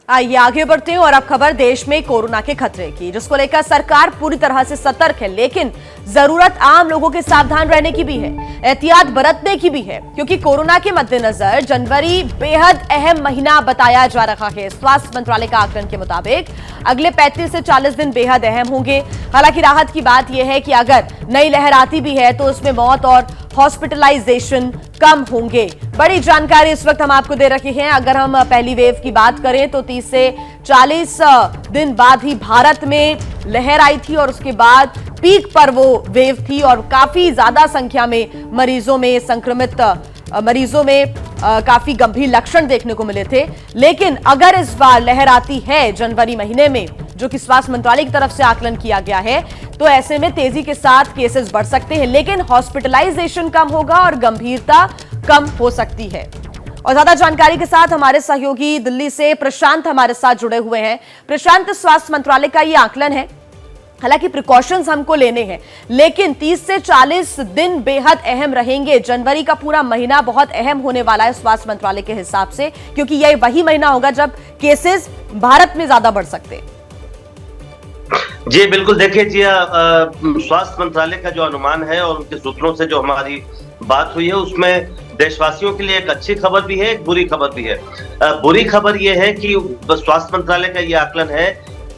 आइए आगे बढ़ते हैं और अब खबर देश में कोरोना के खतरे की, जिसको लेकर सरकार पूरी तरह से सतर्क है, लेकिन जरूरत आम लोगों के सावधान रहने की भी है, एहतियात बरतने की भी है, क्योंकि कोरोना के मद्देनजर जनवरी बेहद अहम महीना बताया जा रहा है। स्वास्थ्य मंत्रालय का आकलन के मुताबिक अगले 35 से 40 दिन बेहद अहम होंगे। हालांकि राहत की बात यह है कि अगर नई लहर आती भी है तो उसमें मौत और हॉस्पिटलाइजेशन कम होंगे। बड़ी जानकारी इस वक्त हम आपको दे रखे हैं। अगर हम पहली वेव की बात करें तो 30 से 40 दिन बाद ही भारत में लहर आई थी और उसके बाद पीक पर वो वेव थी और काफी ज्यादा संख्या में मरीजों में संक्रमित मरीजों में काफी गंभीर लक्षण देखने को मिले थे। लेकिन अगर इस बार लहर आती है जनवरी महीने में, जो कि स्वास्थ्य मंत्रालय की तरफ से आकलन किया गया है, तो ऐसे में तेजी के साथ केसेस बढ़ सकते हैं, लेकिन हॉस्पिटलाइजेशन कम होगा और गंभीरता कम हो सकती है। और ज्यादा जानकारी के साथ हमारे सहयोगी दिल्ली से प्रशांत हमारे साथ जुड़े हुए हैं। प्रशांत, स्वास्थ्य मंत्रालय का ये आकलन है, हालांकि प्रिकॉशंस हमको लेने हैं, लेकिन 30 से 40 दिन बेहद अहम रहेंगे। जनवरी का पूरा महीना बहुत अहम होने वाला है स्वास्थ्य मंत्रालय के हिसाब से, क्योंकि यह वही महीना होगा जब केसेस भारत में ज्यादा बढ़ सकते हैं। जी बिल्कुल, देखिए जी, स्वास्थ्य मंत्रालय का जो अनुमान है और उनके सूत्रों से जो हमारी बात हुई है, उसमें देशवासियों के लिए एक अच्छी खबर भी है, एक बुरी खबर भी है। बुरी खबर यह है कि स्वास्थ्य मंत्रालय का यह आकलन है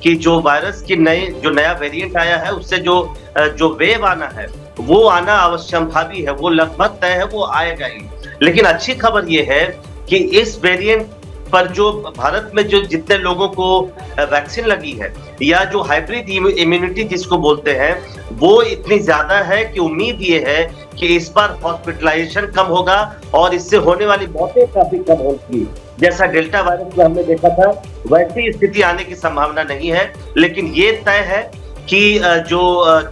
कि जो वायरस की जो नया वेरिएंट आया है, उससे जो वेव आना है वो आना अवश्यंभावी है, वो लगभग तय है, वो आएगा ही। लेकिन अच्छी खबर यह है कि इस वेरिएंट पर जो भारत में जो जितने लोगों को वैक्सीन लगी है, या जो हाइब्रिड इम्यूनिटी जिसको बोलते हैं, वो इतनी ज्यादा है कि उम्मीद ये है कि इस बार हॉस्पिटलाइजेशन कम होगा और इससे होने वाली मौतें काफी कम होंगी। जैसा डेल्टा वायरस में हमने देखा था, वैसी स्थिति आने की संभावना नहीं है। लेकिन ये तय है कि जो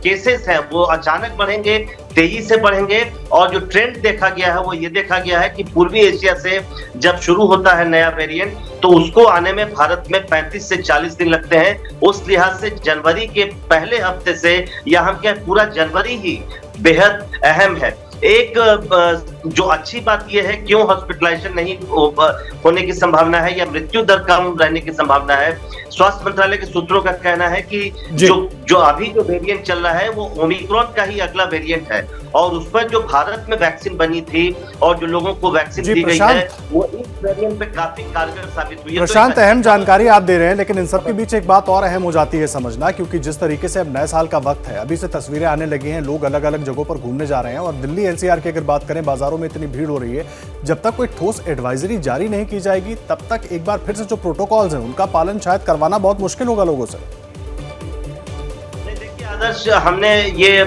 केसेस हैं वो अचानक बढ़ेंगे, तेजी से बढ़ेंगे, और जो ट्रेंड देखा गया है वो ये देखा गया है कि पूर्वी एशिया से जब शुरू होता है नया वेरिएंट, तो उसको आने में भारत में 35 से 40 दिन लगते हैं। उस लिहाज से जनवरी के पहले हफ्ते से, या हम क्या पूरा जनवरी ही बेहद अहम है। एक जो अच्छी बात यह है, क्यों हॉस्पिटलाइजेशन नहीं होने की संभावना है या मृत्यु दर कम रहने की संभावना है, स्वास्थ्य मंत्रालय के सूत्रों का कहना है कि जो अभी जो वेरिएंट चल रहा है वो ओमिक्रॉन का ही अगला वेरिएंट है, और उस पर जो भारत में वैक्सीन बनी थी और जो लोगों को वैक्सीन दी गई है, वो इस वेरिएंट पे काफी कारगर साबित हुई है। प्रशांत, अहम जानकारी आप दे रहे हैं, लेकिन इन सबके बीच एक बात और अहम हो जाती है समझना, क्योंकि जिस तरीके से अब नए साल का वक्त है, अभी से तस्वीरें आने लगी हैं, लोग अलग अलग जगहों पर घूमने जा रहे हैं, और दिल्ली एनसीआर की अगर बात करें, बाजारों में इतनी भीड़ हो रही है। जब तक कोई ठोस एडवाइजरी जारी नहीं की जाएगी, तब तक एक बार फिर से जो प्रोटोकॉल्स हैं उनका पालन शायद करवाना बहुत मुश्किल होगा लोगों से। देखिए आदर्श, हमने ये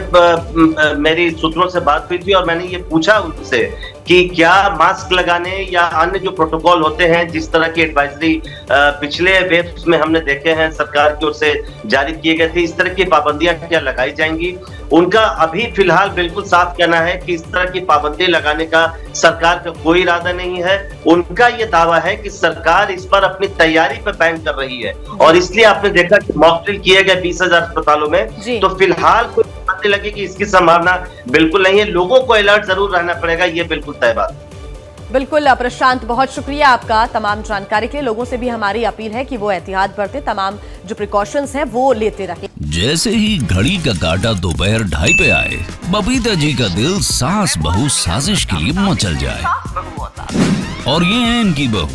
मेरी सूत्रों से बात हुई थी और मैंने ये पूछा उनसे कि क्या मास्क लगाने या अन्य जो प्रोटोकॉल होते हैं, जिस तरह की एडवाइजरी पिछले वेव्स में हमने देखे हैं सरकार की ओर से जारी किए गए थे, इस तरह की पाबंदियां क्या लगाई जाएंगी। उनका अभी फिलहाल बिल्कुल साफ कहना है कि इस तरह की पाबंदी लगाने का सरकार का कोई इरादा नहीं है। उनका ये दावा है कि सरकार इस पर अपनी तैयारी पर बैंक कर रही है, और इसलिए आपने देखा कि मॉक ड्रिल किए गए 20,000 अस्पतालों में। तो फिलहाल कोई लगे कि इसकी संभावना बिल्कुल नहीं है। लोगों को अलर्ट जरूर रहना पड़ेगा, ये बिल्कुल तय बात। बिल्कुल प्रशांत, बहुत शुक्रिया आपका तमाम जानकारी के लिए। लोगों से भी हमारी अपील है कि वो एहतियात बरते, तमाम जो प्रिकॉशंस हैं वो लेते रहें। जैसे ही घड़ी का काटा दोपहर 2:30 पे आए, बबीता जी का दिल सास बहू साजिश के लिए मचल जाए। और ये है इनकी बहू,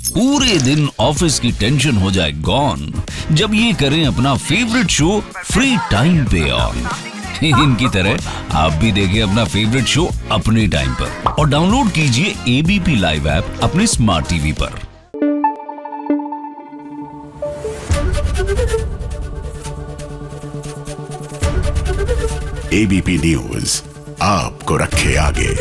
पूरे दिन ऑफिस की टेंशन हो जाए गॉन जब ये करें अपना फेवरेट शो फ्री टाइम पे ऑन। इनकी तरह आप भी देखें अपना फेवरेट शो अपने टाइम पर, और डाउनलोड कीजिए एबीपी लाइव ऐप अपने स्मार्ट टीवी पर। एबीपी न्यूज आपको रखे आगे।